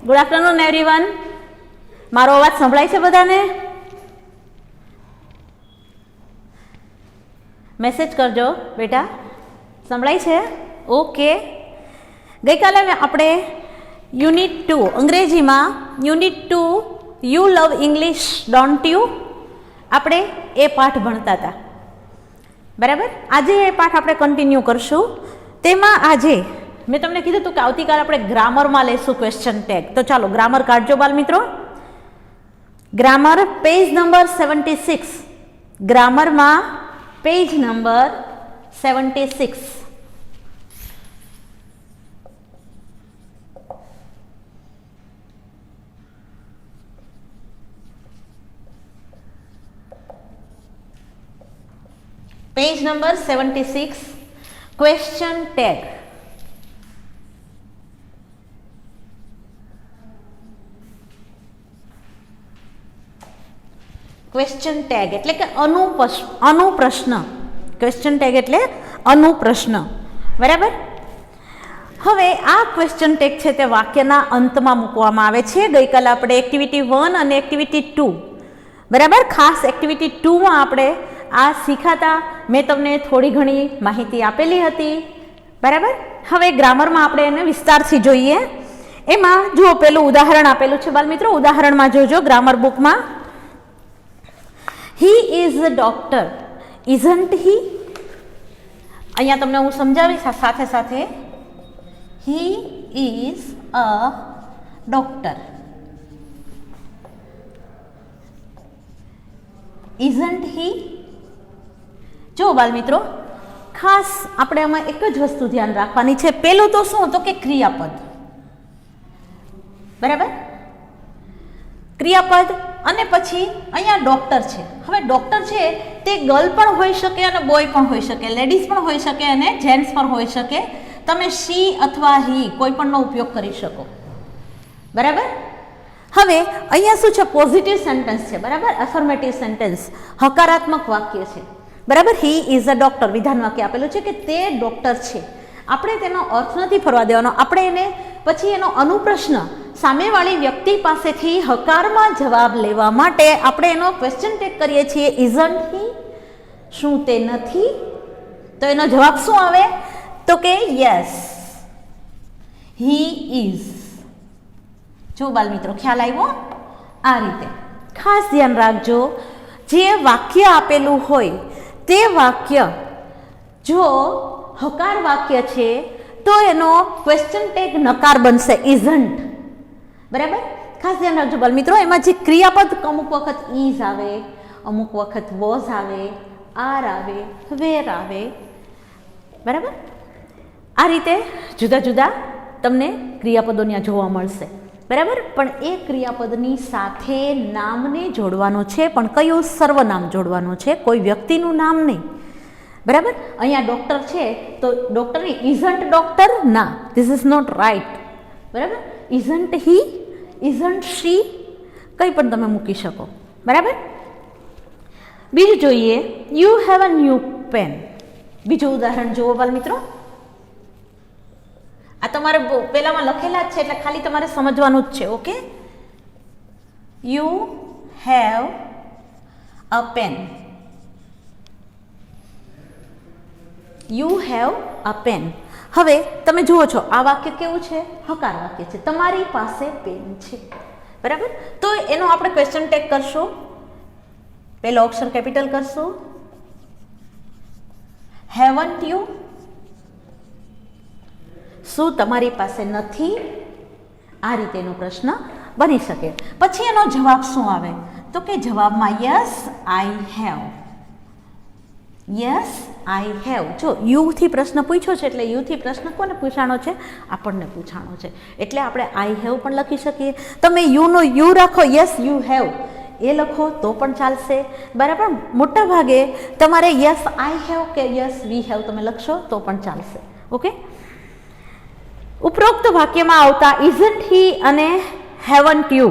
Good afternoon everyone. મારો અવાજ સંભળાય છે બધાને? મેસેજ કરજો બેટા, સંભળાય છે? ઓકે. ગઈકાલે આપણે યુનિટ 2 અંગ્રેજીમાં unit 2 you love English don't you, આપણે એ પાઠ ભણતા હતા, બરાબર. આજે એ પાઠ આપણે કન્ટિન્યુ કરશું. તેમાં આજે મેં તમને કીધું હતું કે આવતીકાલે આપણે ગ્રામરમાં લેશું ક્વેશ્ચન ટેગ. તો ચાલો ગ્રામર કાઢજો બાલ મિત્રો. ગ્રામર પેજ નંબર 76, ગ્રામરમાં page number 76. Page number 76, question tag. Question tag એટલે કે અનુપ્રશ્ન. ક્વેશ્ચન ટેગ એટલે અનુપ્રશ્ન, બરાબર. હવે આ ક્વેશ્ચન ટેગ છે તે વાક્યના અંતમાં મૂકવામાં આવે છે. ગઈકાલે આપણે એક્ટિવિટી 1 અને એક્ટિવિટી 2, બરાબર. ખાસ એક્ટિવિટી 2માં આપણે આ શીખાતા મેં તમને થોડી ઘણી માહિતી આપેલી હતી, બરાબર. હવે ગ્રામરમાં આપણે એને વિસ્તારથી જોઈએ. એમાં જુઓ, પેલું ઉદાહરણ આપેલું છે બાલ મિત્રો, ઉદાહરણમાં જોજો ગ્રામર બુકમાં. He is a doctor, isn't he? અહીંયા તમને હું સમજાવીશ સાથે સાથે. He is a doctor, isn't he? જો બાલ મિત્રો, ખાસ આપણે આમાં એક જ વસ્તુ ધ્યાન રાખવાની છે. પેલું તો શું, તો કે ક્રિયાપદ, બરાબર. ક્રિયાપદ અને પછી અહીંયા ડોક્ટર છે. હવે ડોક્ટર છે તે ગર્લ પણ હોઈ શકે અને બોય પણ હોઈ શકે, લેડીઝ પણ હોઈ શકે અને જેન્ટ્સ પણ હોઈ શકે. તમે શી અથવા હી કોઈ પણનો ઉપયોગ કરી શકો, બરાબર. હવે અહીંયા શું છે, પોઝિટિવ સેન્ટેન્સ છે, બરાબર. અફર્મેટિવ સેન્ટેન્સ, હકારાત્મક વાક્ય છે, બરાબર. હી ઇઝ અ ડોક્ટર, વિધાન વાક્ય આપેલું છે કે તે ડોક્ટર છે. આપણે તેનો અર્થ નથી ફરવા દેવાનો. આપણે એને પછી એનો અનુપ્રશ્ન સામેવાળી વ્યક્તિ પાસેથી હકારમાં જવાબ લેવા માટે આપણે એનો ક્વેશ્ચન ટેગ કરીએ છીએ, ઇઝન્ટ હી? શું તે નથી? તો એનો જવાબ શું આવે? તો કે યસ, હી ઇઝ. જો બાલ મિત્રો, ખ્યાલ આવ્યો? આ રીતે ખાસ ધ્યાન રાખજો. જે વાક્ય આપેલું હોય તે વાક્ય જો હકાર વાક્ય છે તો એનો ક્વેશ્ચન ટેગ નકાર બનશે, ઇઝન્ટ, બરાબર. ખાસ ધ્યાન રાખજો બાલ મિત્રો. એમાં જે ક્રિયાપદ અમુક વખત ઇઝ આવે, અમુક વખત વોઝ આવે, આર આવે, વેર આવે, બરાબર. આ રીતે જુદા જુદા તમને ક્રિયાપદો ત્યાં જોવા મળશે, બરાબર. પણ એ ક્રિયાપદની સાથે નામને જોડવાનો છે, પણ કયું? સર્વનામ જોડવાનું છે, કોઈ વ્યક્તિનું નામ નહીં, બરાબર. અહીંયા ડોક્ટર છે તો ડોક્ટરની ઇઝન્ટ ડોક્ટર, ના, ધીસ ઇઝ નોટ રાઈટ, બરાબર. ઇઝન્ટ હી, ઇઝન્ટ શી, કંઈ પણ તમે મૂકી શકો, બરાબર. બીજું જોઈએ, you have a new pen. બીજું ઉદાહરણ જુઓ બાલ મિત્રો. આ તમારે પેલામાં લખેલા જ છે એટલે ખાલી તમારે સમજવાનું જ છે, okay. You have a pen, you have a pen. હવે તમે જુઓ છો આ વાક્ય કેવું છે? હકાર વાક્ય છે. તમારી પાસે પેન છે, બરાબર. તો એનો આપણે ક્વેશ્ચન ટેગ કરશું. પહેલો અક્ષર કેપિટલ કરશું, હેવન્ટ યુ? શું તમારી પાસે નથી? આ રીતે એનો પ્રશ્ન બની શકે. પછી એનો જવાબ શું આવે? તો કે જવાબમાં yes I have, yes I have. જો યુથી પ્રશ્ન પૂછ્યો છે એટલે યુથી પ્રશ્ન કોને પૂછાણો છે? આપણને પૂછાણો છે, એટલે આપણે આઈ હેવ પણ લખી શકીએ. તમે યુનો યુ રાખો, યસ યુ હેવ એ લખો તો પણ ચાલશે, બરાબર. મોટા ભાગે તમારે યસ આઈ હેવ કે યસ વી હેવ તમે લખશો તો પણ ચાલશે, ઓકે. ઉપરોક્ત વાક્યમાં આવતા ઇઝન્ટ હી અને હેવન્ટ યુ,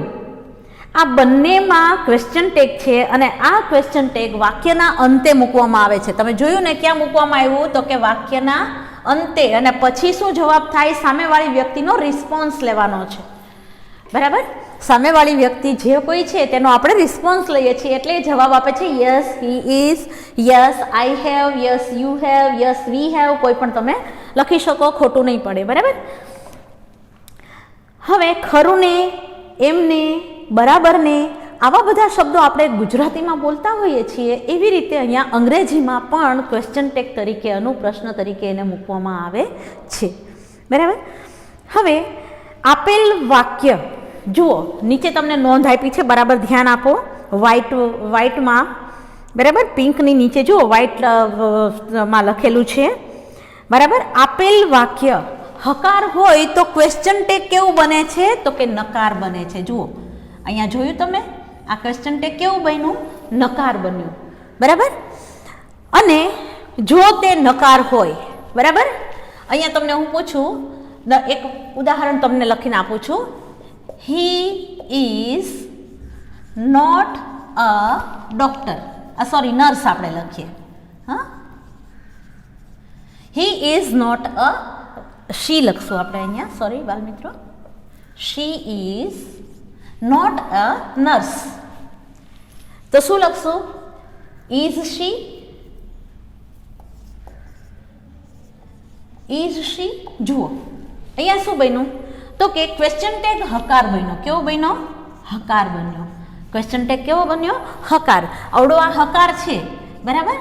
આ બંનેમાં ક્વેશ્ચન ટેગ છે અને આ ક્વેશ્ચન ટેગ વાક્યના અંતે મૂકવામાં આવે છે. તમે જોયું ને ક્યાં મૂકવામાં આવ્યું? તો કે વાક્યના અંતે. અને પછી શું જવાબ થાય? સામેવાળી વ્યક્તિનો રિસ્પોન્સ લેવાનો છે. બરાબર, સામેવાળી વ્યક્તિ જે કોઈ છે તેનો આપણે રિસ્પોન્સ લઈએ છીએ એટલે જવાબ આપે છે yes he is, yes I have, yes you have, yes we have, કોઈ પણ તમે લખી શકો, ખોટું નહીં પડે. બરાબર. હવે ખરું ને, એમને, બરાબર ને, આવા બધા શબ્દો આપણે ગુજરાતીમાં બોલતા હોઈએ છીએ, એવી રીતે અહીંયા અંગ્રેજીમાં પણ ક્વેશ્ચન ટેગ તરીકે, અનુપ્રશ્ન તરીકે એને મૂકવામાં આવે છે. બરાબર. હવે આપેલ વાક્ય જુઓ, નીચે તમને નોંધ આપી છે, બરાબર ધ્યાન આપો. વ્હાઇટમાં, બરાબર, પિંકની નીચે જુઓ વ્હાઇટમાં લખેલું છે. બરાબર. આપેલ વાક્ય હકાર હોય તો ક્વેશ્ચન ટેગ કેવું બને છે? તો કે નકાર બને છે. જુઓ અહીંયા જોયું તમે, આ ક્વેશ્ચન ટેગ કેવું બન્યું? નકાર બન્યું. બરાબર. અને જો તે નકાર હોય, બરાબર, અહીંયા તમને હું પૂછું, એક ઉદાહરણ તમને લખીને આપું છું. He is not a doctor, sorry nurse આપણે લખીએ. હા, હી ઇઝ નોટ અ, શી લખશું આપણે અહીંયા, સોરી બાલમિત્રો, she is not a nurse. તો શું લખશું? Is she, is she. જુઓ અહીંયા શું બન્યું? તો કે ક્વેશ્ચન ટેગ હકાર બન્યો. કેવો બન્યો? હકાર બન્યો. ક્વેશ્ચન ટેગ કેવો બન્યો? હકાર. આવડો આ હકાર છે, બરાબર,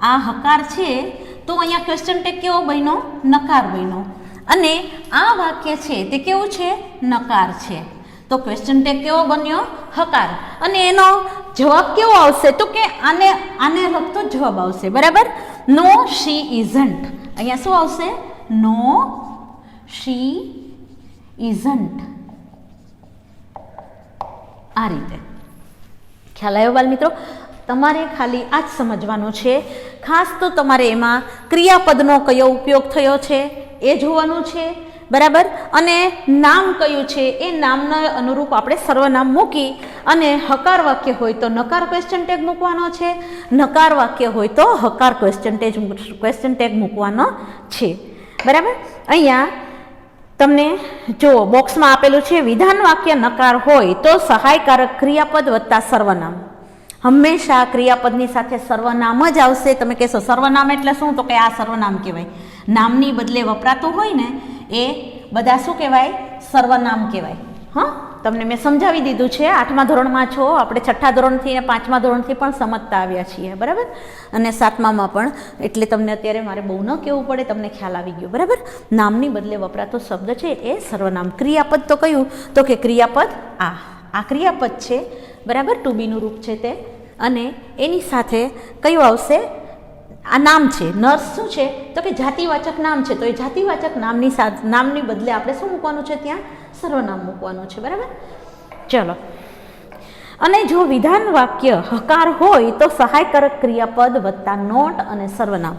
આ હકાર છે, તો અહીંયા ક્વેશ્ચન ટેગ કેવો બન્યો? નકાર બન્યો. અને આ વાક્ય છે તે કેવું છે? નકાર છે. તો ક્વેશ્ચન ટેગ કેવો બન્યો? હકાર. અને એનો જવાબ કેવો આવશે? તો કે આને લગતો જવાબ આવશે. બરાબર. નો શી ઇઝન્ટ. અહીંયા શું આવશે? નો શી ઇઝન્ટ. આ રીતે ખ્યાલ આવ્યો બાલ મિત્રો? તમારે ખાલી આ જ સમજવાનું છે. ખાસ તો તમારે એમાં ક્રિયાપદનો કયો ઉપયોગ થયો છે એ જોવાનું છે. બરાબર. અને નામ કયું છે એ નામના અનુરૂપ આપણે સર્વનામ મૂકી, અને હકાર વાક્ય હોય તો નકાર ક્વેશ્ચન ટેગ મૂકવાનો છે, નકાર વાક્ય હોય તો હકાર ક્વેશ્ચન ટેગ મૂકવાનો છે. બરાબર. અહીંયા તમને જો બોક્સમાં આપેલું છે, વિધાન વાક્ય નકાર હોય તો સહાયકારક ક્રિયાપદ વત્તા સર્વનામ. હંમેશા ક્રિયાપદની સાથે સર્વનામ જ આવશે. તમે કહેશો સર્વનામ એટલે શું? તો કે આ સર્વનામ કહેવાય. નામની બદલે વપરાતું હોય ને એ બધા શું કહેવાય? સર્વનામ કહેવાય. હા, તમને મેં સમજાવી દીધું છે. 8મા ધોરણમાં છો, આપણે 6ઠ્ઠા ધોરણથી અને 5મા ધોરણથી પણ સમજતા આવ્યા છીએ. બરાબર. અને 7મામાં પણ. એટલે તમને અત્યારે મારે બહુ ન કહેવું પડે, તમને ખ્યાલ આવી ગયો. બરાબર. નામની બદલે વપરાતો શબ્દ છે એ સર્વનામ. ક્રિયાપદ તો કયું? તો કે ક્રિયાપદ આ ક્રિયાપદ છે. બરાબર. ટુ બીનું રૂપ છે તે. અને એની સાથે કયું આવશે? આ નામ છે. નર્સ શું છે? તો કે જાતિવાચક નામ છે. તો એ જાતિવાચક નામની બદલે આપણે શું મૂકવાનું છે? ત્યાં સર્વનામ મૂકવાનું છે. બરાબર. ચલો. અને જો વિધાન વાક્ય હકાર હોય તો સહાયકારક ક્રિયાપદ વત્તા નોટ અને સર્વનામ.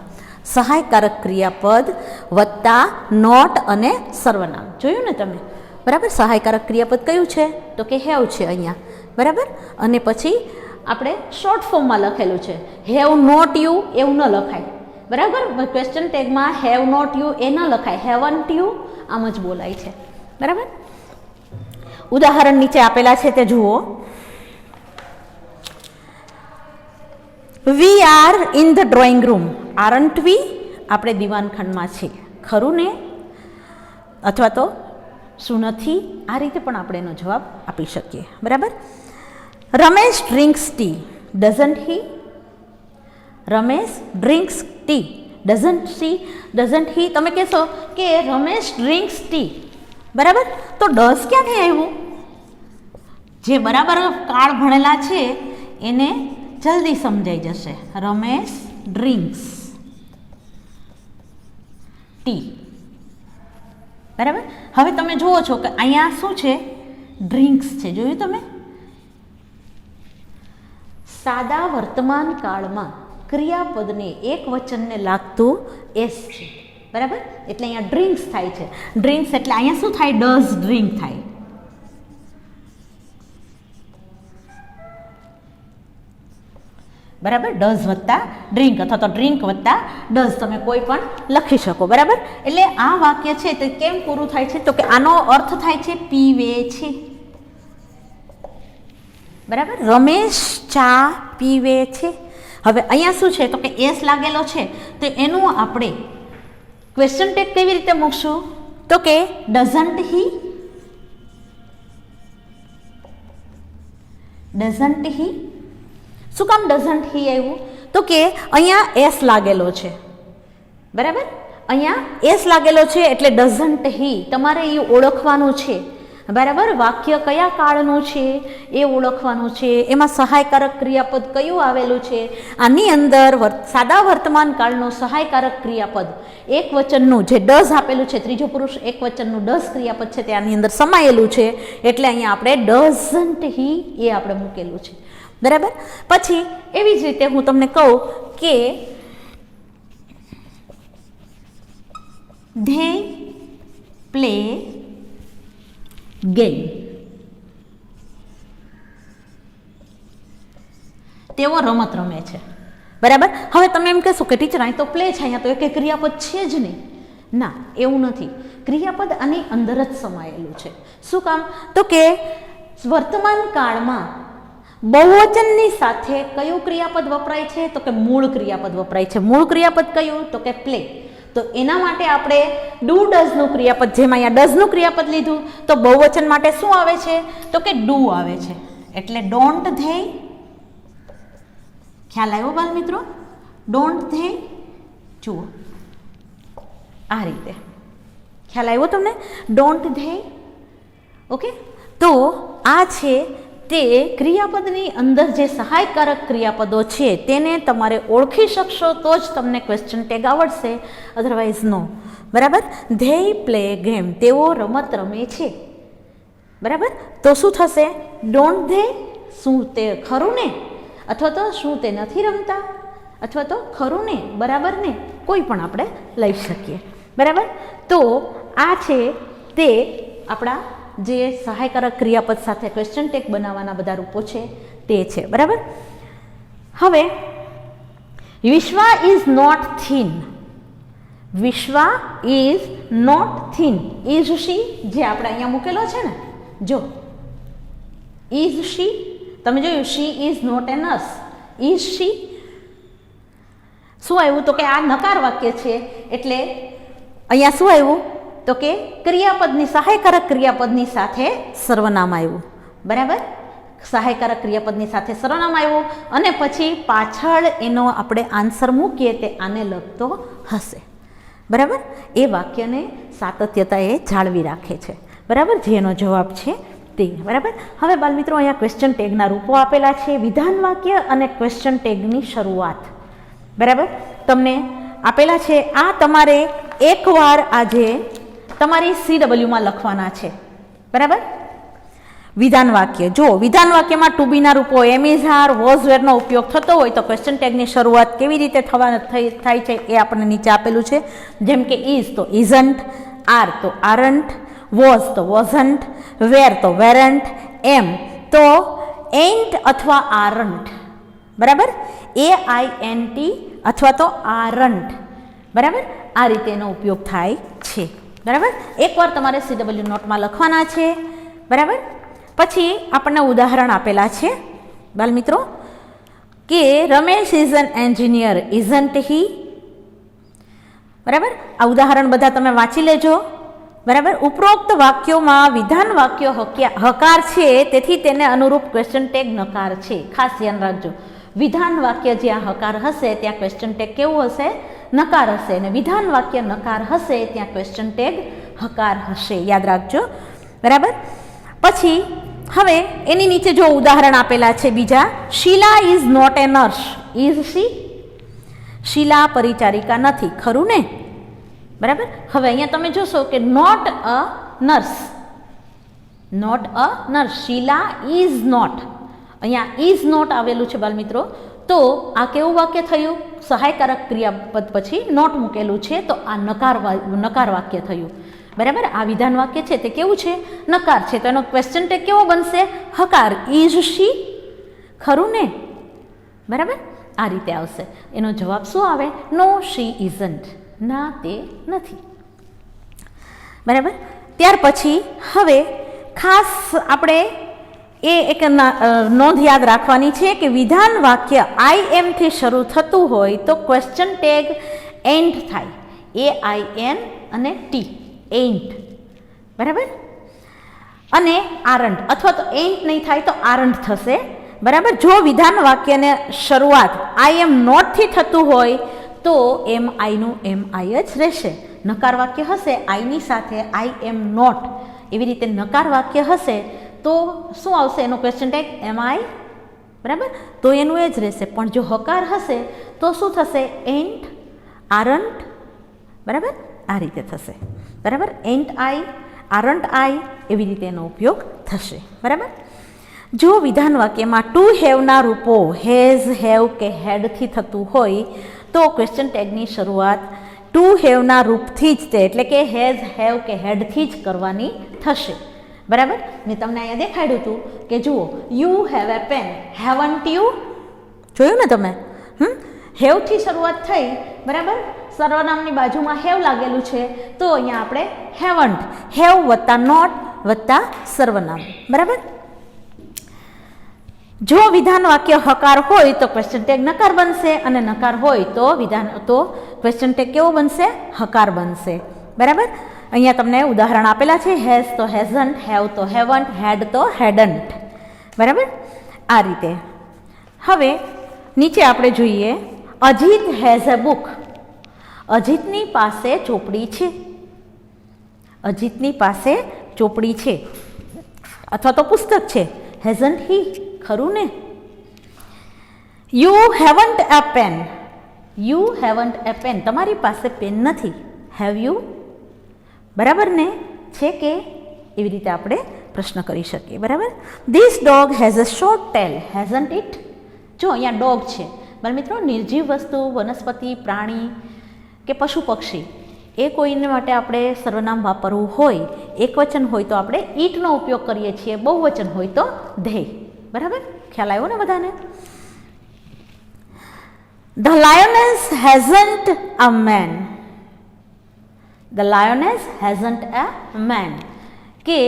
સહાયકારક ક્રિયાપદ વત્તા નોટ અને સર્વનામ. જોયું ને તમે? બરાબર. સહાયકારક ક્રિયાપદ કયું છે? તો કે હેવ છે અહીંયા. બરાબર. અને પછી આપણે શોર્ટ ફોર્મમાં લખેલું છે. હેવ નોટ યુ એવું ન લખાય. બરાબર. ક્વેશ્ચન ટેગમાં હેવ નોટ યુ એ ન લખાય. હેવન્ટ યુ આમ જ બોલાય છે. બરાબર. ઉદાહરણ નીચે આપેલા છે તે જુઓ. We are in the drawing room. Aren't we? આપણે દિવાનખંડમાં છીએ. ખરું ને? અથવા તો શું નથી? આ રીતે પણ આપણે એનો જવાબ આપી શકીએ. બરાબર. Ramesh drinks tea. Doesn't he? Ramesh drinks tea. Doesn't he? તમે કહેશો કે રમેશ ડ્રિંક્સ ટી. બરાબર. તો ડઝ ક્યાંથી આવ્યું? જે બરાબર કાળ ભણેલા છે એને જલ્દી સમજાઈ જશે. Ramesh drinks T. બરાબર. હવે તમે જુઓ છો કે અહીંયા શું છે? ડ્રિંક્સ છે. જોયું તમે? સાદા વર્તમાન કાળમાં ક્રિયાપદને એક વચનને લાગતું એસ છે. બરાબર. એટલે અહીંયા ડ્રિંક્સ થાય છે. ડ્રિંક્સ એટલે અહીંયા શું થાય? ડઝ ડ્રિંક થાય. બરાબર. ડઝ વત્તા ડ્રિંક અથવા તો ડ્રિંક વત્તા ડઝ તમે કોઈ પણ લખી શકો. બરાબર. એટલે આ વાક્ય છે તે કેમ પૂરું થાય છે? તો કે આનો અર્થ થાય છે પીવે છે. બરાબર, રમેશ ચા પીવે છે. હવે અહીંયા શું છે તો કે એસ લાગેલો છે, તો એનું આપણે ક્વેશ્ચન ટેગ કેવી રીતે મૂકશું તો કે ડઝન્ટ હી, ડઝન્ટ હી. શું કામ ડઝન્ટ હી આવ્યું તો કે અહીંયા એસ લાગેલો છે, બરાબર, અહીંયા એસ લાગેલો છે એટલે ડઝન્ટ હી તમારે એ ઓળખવાનું છે, બરાબર. વાક્ય કયા કાળનું છે એ ઓળખવાનું છે, એમાં સહાયકારક ક્રિયાપદ કયું આવેલું છે. આની અંદર સાદા વર્તમાન કાળનું સહાયકારક ક્રિયાપદ એક વચનનું જે ડઝ આપેલું છે, ત્રીજો પુરુષ એક વચનનું ડઝ ક્રિયાપદ છે તે આની અંદર સમાયેલું છે, એટલે અહીંયા આપણે ડઝન્ટ હી એ આપણે મૂકેલું છે, બરાબર. પછી એવી જ રીતે હું તમને કહું કે ધે પ્લે ગેમ, તેઓ રમત રમે છે, બરાબર. હવે તમે એમ કહેશો કે ટીચર અહીં તો પ્લે છે, અહીંયા તો એક ક્રિયાપદ છે જ નહીં. ના, એવું નથી, ક્રિયાપદ આની અંદર જ સમાયેલું છે. શું કામ તો કે વર્તમાન કાળમાં બહુવચનની સાથે કયું ક્રિયાપદ વપરાય છે તો કે મૂળ ક્રિયાપદ વપરાય છે. મૂળ ક્રિયાપદ કયું તો કે પ્લે. તો એના માટે આપણે ડુ ડઝનું ક્રિયાપદ, જેમ અહીંયા ડઝનું ક્રિયાપદ લીધું તો બહુવચન માટે શું આવે છે તો કે ડુ આવે છે, એટલે ડોન્ટ ધેય. ખ્યાલ આવ્યો બાલ મિત્રો? ડોન્ટ ધેય, જુઓ આ રીતે ખ્યાલ આવ્યો તમને? Don't they, okay. તો આ છે તે ક્રિયાપદની અંદર જે સહાયકારક ક્રિયાપદો છે તેને તમારે ઓળખી શકશો તો જ તમને ક્વેશ્ચન ટેગ આવડશે, અધરવાઇઝ નો, બરાબર. ધેય પ્લે ગેમ, તેઓ રમત રમે છે, બરાબર. તો શું થશે? ડોન્ટ ધેય, શું તે ખરું ને, અથવા તો શું તે નથી રમતા, અથવા તો ખરું ને, બરાબર ને, કોઈ પણ આપણે લઈ શકીએ, બરાબર. તો આ છે તે આપણા જે સહાયકારક ક્રિયાપદ સાથે ક્વેશ્ચન ટેગ બનાવવાના બધા રૂપો છે તે છે, બરાબર. હવે Vishwa is not thin, Vishwa is not thin, is she જે આપણે અહીંયા મૂકેલો છે ને, જો ઇઝ શી, તમે જોયું she is not a nurse, is she શું આવ્યું તો કે આ નકાર વાક્ય છે, એટલે અહીંયા શું આવ્યું તો કે ક્રિયાપદની સહાયકારક ક્રિયાપદની સાથે સર્વનામ આવ્યું, બરાબર. સહાયકારક ક્રિયાપદની સાથે સર્વનામ આવ્યું અને પછી પાછળ એનો આપણે આન્સર મૂકીએ તે આને લગતો હશે, બરાબર. એ વાક્યને સાતત્યતા એ જાળવી રાખે છે, બરાબર, જેનો જવાબ છે તે, બરાબર. હવે બાલમિત્રો અહીંયા ક્વેશ્ચન ટેગના રૂપો આપેલા છે, વિધાન વાક્ય અને ક્વેશ્ચન ટેગની શરૂઆત, બરાબર, તમને આપેલા છે. આ તમારે એકવાર આજે તમારી CW લખવાના છે, બરાબર. વિધાન વાક્ય, જો વિધાન વાક્યમાં ટુ બીના રૂપો એમ ઇઝ આર વોઝ વેરનો ઉપયોગ થતો હોય તો ક્વેશ્ચન ટેગની શરૂઆત કેવી રીતે થાય છે એ આપણને નીચે આપેલું છે. જેમ કે ઇઝ તો ઇઝન્ટ, આર તો આરન્ટ, વોઝ તો વોઝન્ટ, વેર તો વેરન્ટ, એમ તો એન્ટ અથવા આરન્ટ, બરાબર. AINT અથવા તો આરન્ટ, બરાબર. આ રીતે એનો ઉપયોગ થાય છે, બરાબર. એકવાર તમારે CW નોટમાં લખવાના છે, બરાબર. પછી આપણને ઉદાહરણ આપેલા છે બાલમિત્રો કે Ramesh is an engineer, isn't he, બરાબર. આ ઉદાહરણ બધા તમે વાંચી લેજો, બરાબર. ઉપરોક્ત વાક્યોમાં વિધાન વાક્યો હકાર છે, તેથી તેને અનુરૂપ ક્વેશ્ચન ટેગ નકાર છે. ખાસ ધ્યાન રાખજો, વિધાન વાક્ય જ્યાં હકાર હશે ત્યાં ક્વેશ્ચન ટેગ કેવું હશે? નકાર હશે, અને વિધાન વાક્ય નકાર હશે ત્યાં ક્વેશ્ચન ટેગ હકાર હશે, યાદ રાખજો, બરાબર. પછી હવે એની નીચે જો ઉદાહરણ આપેલા છે બીજા, Sheela is not a nurse, is she, Sheela પરિચારિકા નથી, ખરું ને, બરાબર. હવે અહીંયા તમે જોશો કે not a nurse, not a nurse, Sheela is not, અહીંયા ઇઝ નોટ આવેલું છે બાલમિત્રો. તો આ કેવું વાક્ય થયું? સહાયકારક ક્રિયાપદ પછી નોટ મૂકેલું છે, તો આ નકાર વાક્ય થયું, બરાબર. આ વિધાન વાક્ય છે તે કેવું છે? નકાર છે, તો એનો ક્વેશ્ચન ટેગ કેવો બનશે? હકાર, ઇઝ શી, ખરું ને, બરાબર. આ રીતે આવશે. એનો જવાબ શું આવે? નો શી ઇઝન્ટ, ના તે નથી, બરાબર. ત્યાર પછી હવે ખાસ આપણે એ એક નોંધ યાદ રાખવાની છે કે વિધાન વાક્ય આઈ એમથી શરૂ થતું હોય તો ક્વેશ્ચન ટેગ એન્ટ થાય, AIN અને T, એન્ટ, બરાબર. અને આરન્ટ, અથવા તો એન્ટ નહીં થાય તો આરન્ટ થશે, બરાબર. જો વિધાન વાક્યને શરૂઆત આઈ એમ નોટથી થતું હોય તો MIનું MI જ રહેશે. નકાર વાક્ય હશે આઈની સાથે આઈ એમ નોટ, એવી રીતે નકાર વાક્ય હશે તો શું આવશે એનો ક્વેશ્ચન ટેગ MI, બરાબર, તો એનું એ જ રહેશે. પણ જો હકાર હશે તો શું થશે? એન્ટ, આરન્ટ, બરાબર, આ રીતે થશે, બરાબર. એન્ટ આઈ, આરન્ટ આઈ, એવી રીતે એનો ઉપયોગ થશે, બરાબર. જો વિધાન વાક્યમાં ટુ હેવના રૂપો હેઝ, હેવ કે હેડથી થતું હોય તો ક્વેશ્ચન ટેગની શરૂઆત ટુ હેવના રૂપથી જ તે એટલે કે હેઝ, હેવ કે હેડથી જ કરવાની થશે, બરાબર. મેં તમને અહીંયા દેખાડ્યું હતું કે જુઓ, you have a pen, haven't you, જોયું ને તમે? હેવથી શરૂઆત થઈ, બરાબર. સર્વનામની બાજુમાં હેવ લાગેલું છે તો અહીંયા આપણે હેવન્ટ, હેવ વત્તા નોટ વત્તા સર્વનામ, બરાબર. જો વિધાન વાક્ય હકાર હોય તો ક્વેશ્ચન ટેગ નકાર બનશે અને નકાર હોય તો ક્વેશ્ચન ટેગ કેવો બનશે? હકાર બનશે, બરાબર. અહીંયા તમને ઉદાહરણ આપેલા છે. હેઝ તો હેઝન્ટ, હેવ તો હેવન્ટ, હેડ તો હેડન્ટ, બરાબર. આ રીતે. હવે નીચે આપણે જોઈએ, અજીત હેઝ અ બુક. અજીતની પાસે ચોપડી છે. અજીતની પાસે ચોપડી છે અથવા તો પુસ્તક છે. હેઝન્ટ હી, ખરું ને? You haven't a pen. You haven't a pen, તમારી પાસે પેન નથી. હેવ યુ, બરાબર ને? છે કે? એવી રીતે આપણે પ્રશ્ન કરી શકીએ, બરાબર. This dog has a short tail, hasn't it. જો અહીંયા ડોગ છે, બરાબર મિત્રો, નિર્જીવ વસ્તુ, વનસ્પતિ, પ્રાણી કે પશુ પક્ષી, એ કોઈને માટે આપણે સર્વનામ વાપરવું હોય, એકવચન હોય તો આપણે ઈટનો ઉપયોગ કરીએ છીએ, બહુવચન હોય તો ધે, બરાબર. ખ્યાલ આવ્યો ને બધાને? The lioness hasn't a mane. The lioness hasn't a mane, કે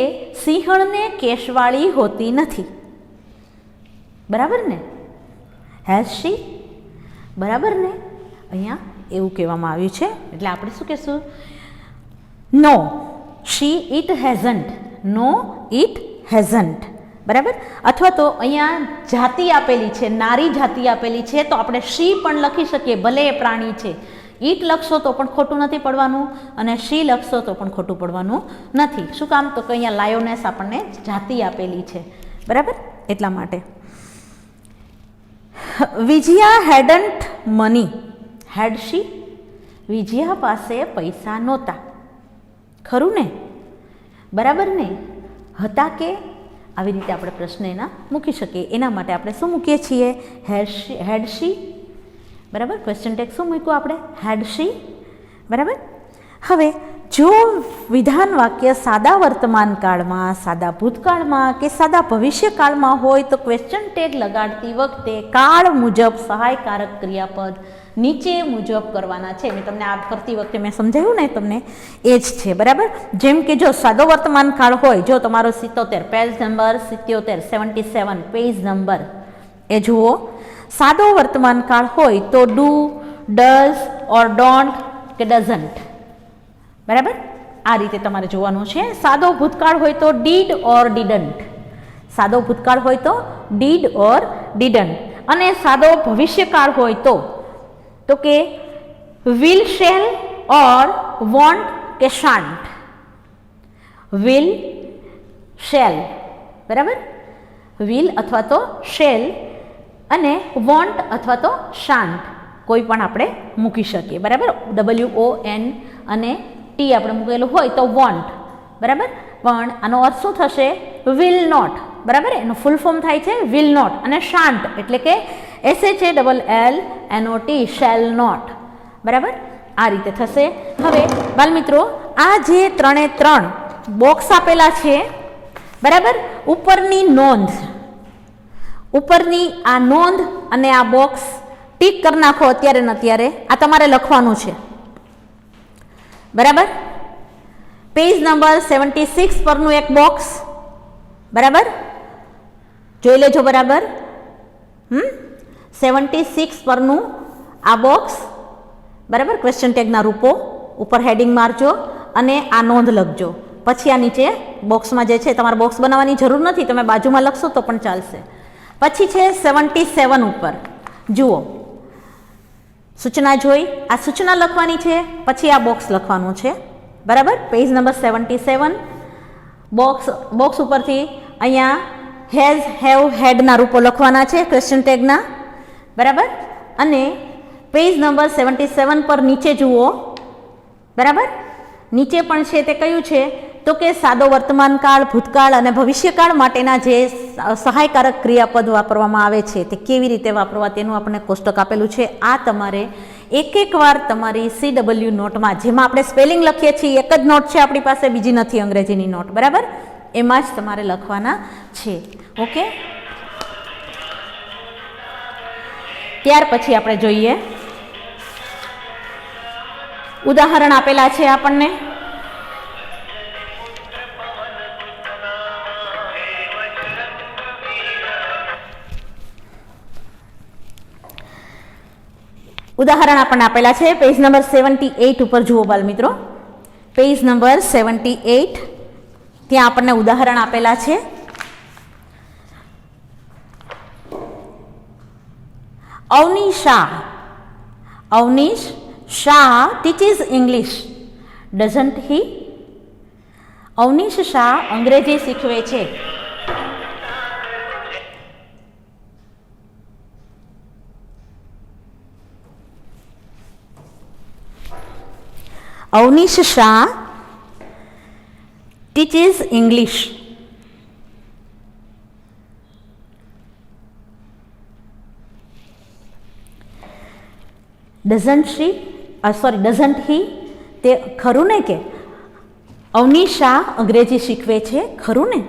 સિંહણને કેશવાળી હોતી નથી, બરાબર ને? હેઝ શી, બરાબર ને? અહીંયા એવું કહેવામાં આવ્યું છે એટલે આપણે શું કહેશું? No, she it hasn't, no it hasn't, બરાબર. અથવા તો અહીંયા જાતિ આપેલી છે, નારી જાતિ આપેલી છે તો આપણે શી પણ લખી શકીએ, ભલે એ પ્રાણી છે. ઈટ લખશો તો પણ ખોટું નથી પડવાનું અને શી લખશો તો પણ ખોટું પડવાનું નથી. શું કામ? તો કે અહીંયા લાયોનેસ આપણને જાતિ આપેલી છે, બરાબર, એટલા માટે. Vijaya hadn't money. Had she? Vijaya પાસે પૈસા નહોતા, ખરું ને? બરાબર ને? હતા કે? આવી રીતે આપણે પ્રશ્ન એના મૂકી શકીએ. એના માટે આપણે શું મૂકીએ છીએ? હેડ શી, બરાબર. ક્વેશ્ચન ટેગ શું મૂક્યું આપણે? હેડ શી, બરાબર. હવે જો વિધાન વાક્ય સાદા વર્તમાન કાળમાં, સાદા ભૂતકાળમાં કે સાદા ભવિષ્યકાળમાં હોય તો ક્વેશ્ચન ટેગ લગાડતી વખતે કાળ મુજબ સહાયકારક ક્રિયાપદ નીચે મુજબ કરવાના છે. મેં તમને આ કરતી વખતે મેં સમજાવ્યું ને તમને, એ જ છે, બરાબર. જેમ કે જો સાદો વર્તમાન કાળ હોય, જો તમારો 77 પેજ નંબર 77 77 પેજ નંબર એ જુઓ. સાદો વર્તમાન કાળ હોય તો ડુ, ડઝ ઓર ડોન્ટ કે ડઝન્ટ, બરાબર. આ રીતે તમારે જોવાનું છે. સાદો ભૂતકાળ હોય તો ડીડ ઓર ડીડન્ટ. સાદો ભૂતકાળ હોય તો ડીડ ઓર ડીડન્ટ. અને સાદો ભવિષ્યકાળ હોય તો કે વિલ, શેલ ઓર વોન્ટ કે શાન્ટ. વિલ, શેલ, બરાબર. વિલ અથવા તો શેલ અને વોન્ટ અથવા તો શાન્ટ કોઈ પણ આપણે મૂકી શકીએ, બરાબર. WON અને ટી આપણે મૂકેલું હોય તો વોન્ટ, બરાબર. પણ આનો અર્થ શું થશે? વિલ નોટ, બરાબર. એનું ફૂલ ફોર્મ થાય છે વિલ નોટ. અને શાન્ટ એટલે કે SHALLNOT, શેલ નોટ, બરાબર. આ રીતે થશે. હવે બાલમિત્રો, આ જે 3 બોક્સ આપેલા છે, બરાબર, ઉપરની નોંધ, ઉપરની આ નોંધ અને આ બોક્સ ટીક કરી નાખો અત્યારે ને અત્યારે. આ તમારે લખવાનું છે, બરાબર. પેજ નંબર 76 પરનું એક બોક્સ, બરાબર. જોઈ લેજો બરાબર. 76 પરનું આ બોક્સ, બરાબર, ક્વેશ્ચન ટેગના રૂપો ઉપર હેડિંગ મારજો અને આ નોંધ લખજો. પછી આ નીચે બોક્સમાં જે છે તમારે બોક્સ બનાવવાની જરૂર નથી, તમે બાજુમાં લખશો તો પણ ચાલશે. પછી છે 77 ઉપર જુઓ સૂચના જોઈ, આ સૂચના લખવાની છે, પછી આ બોક્સ લખવાનું છે, બરાબર. પેજ નંબર 77 બોક્સ ઉપરથી અહીંયા હેઝ, હેવ, હેડના રૂપો લખવાના છે ક્વેશ્ચન ટેગના, બરાબર. અને પેજ નંબર 77 પર નીચે જુઓ, બરાબર. નીચે પણ છે તે કયું છે તો કે સાદો વર્તમાનકાળ, ભૂતકાળ અને ભવિષ્યકાળ માટેના જે સહાયકારક ક્રિયાપદ વાપરવામાં આવે છે તે કેવી રીતે વાપરવા તેનું આપણને કોષ્ટક આપેલું છે. આ તમારે એક વાર તમારી CW નોટમાં, જેમાં આપણે સ્પેલિંગ લખીએ છીએ, એક જ નોટ છે આપણી પાસે, બીજી નથી અંગ્રેજીની નોટ, બરાબર, એમાં જ તમારે લખવાના છે. ઓકે, ત્યાર પછી આપણે જોઈએ ઉદાહરણ આપેલા છે આપણને. ઉદાહરણ આપણને આપેલા છે પેજ નંબર 78 ઉપર જુઓ બાલ મિત્રો. પેજ નંબર 78 ત્યાં આપણને ઉદાહરણ આપેલા છે. Avnish Shah teaches English, doesn't he? Avnish Shah અંગ્રેજી શીખવે છે. Avnish Shah teaches English. doesn't he? તે ખરું ને કે અવનીશ શાહ અંગ્રેજી શીખવે છે, ખરું ને?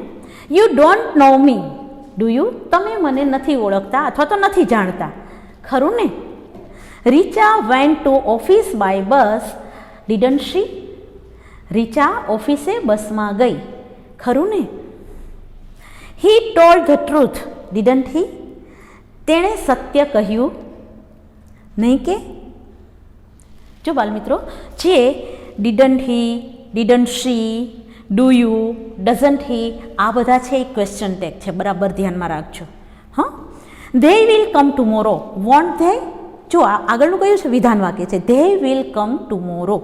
You don't know me, do you? તમે મને નથી ઓળખતા અથવા તો નથી જાણતા, ખરું ને? Richa went to office by bus, didn't she? Richa ઓફિસે બસમાં ગઈ, ખરું ને? He told the truth, didn't he? તેણે સત્ય કહ્યું, નહીં કે? જો બાલ મિત્રો, જે didn't he, didn't she, do you, doesn't he, આ બધા છે એ ક્વેશ્ચન ટેગ છે, બરાબર ધ્યાનમાં રાખજો. હા, they will come tomorrow, won't they? જો આગળનું કયું છે વિધાન વાક્ય છે, they will come tomorrow,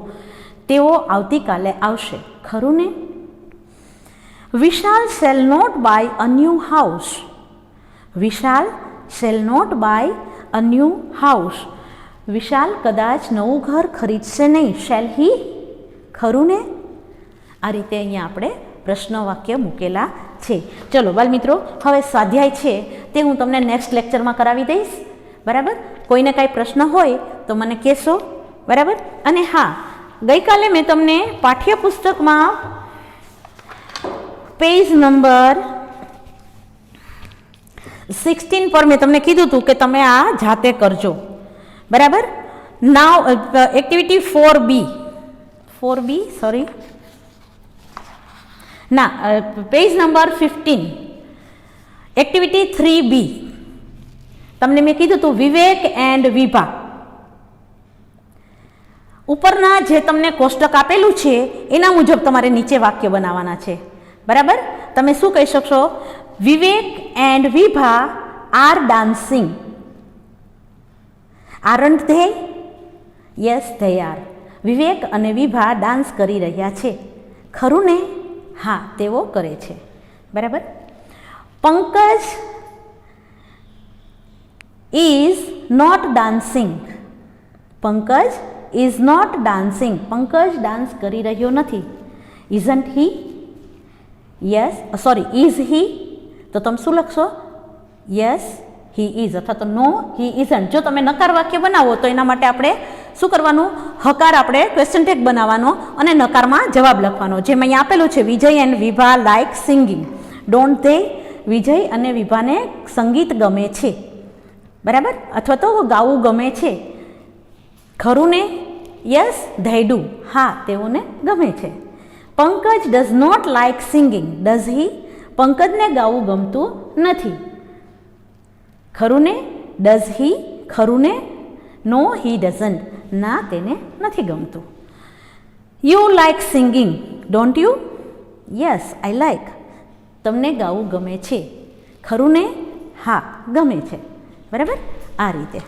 તેઓ આવતીકાલે આવશે, ખરું ને? વિશાલ shall not buy a new house, Vishal shall not buy a new house, વિશાલ કદાચ નવું ઘર ખરીદશે નહીં, shall he, ખરું ને? આ રીતે અહીંયા આપણે પ્રશ્ન વાક્ય મૂકેલા છે. ચલો બાલ મિત્રો, હવે સ્વાધ્યાય છે તે હું તમને નેક્સ્ટ લેક્ચરમાં કરાવી દઈશ, બરાબર. કોઈને કાંઈ પ્રશ્ન હોય તો મને કહેશો, બરાબર. અને હા, ગઈકાલે મેં તમને પાઠ્યપુસ્તકમાં પેજ નંબર 16 પર મેં તમને કીધું હતું કે તમે આ જાતે કરજો, બરાબર. નાવ એક્ટિવિટી 4B સોરી ના, પેજ નંબર 15 એક્ટિવિટી 3B તમને મેં કીધું હતું વિવેક એન્ડ વિભા. ઉપરના જે તમને કોષ્ટક આપેલું છે એના મુજબ તમારે નીચે વાક્ય બનાવવાના છે, બરાબર. તમે શું કહી શકશો? Vivek and Vibha are dancing, aren't they? yes they are. Vivek અને વિભા ડાન્સ કરી રહ્યા છે, ખરું ને? હા, તેઓ કરે છે, બરાબર. Pankaj is not dancing, Pankaj is not dancing, Pankaj dance કરી રહ્યો નથી. isn't he? yes is he? તો તમે શું લખશો? yes he is અથવા તો no he isn't. જો તમે નકાર વાક્ય બનાવો તો એના માટે આપણે શું કરવાનું? હકાર આપણે ક્વેશ્ચન ટેગ બનાવવાનો અને નકારમાં જવાબ લખવાનો. જેમ અહીંયા આપેલું છે Vijay and Vibha like singing, don't they? Vijay અને વિભાને સંગીત ગમે છે, બરાબર, અથવા તો ગાવું ગમે છે, ખરું ને? યસ ધે ડુ, હા તેઓને ગમે છે. Pankaj does not like singing, does he? પંકજને ગાવું ગમતું નથી, ખરું ને? Does he? ખરું ને? No he doesn't. ના, તેને નથી ગમતું. You like singing don't you? Yes I like. તમને ગાવું ગમે છે. ખરું ને? હા, ગમે છે. બરાબર? આ રીતે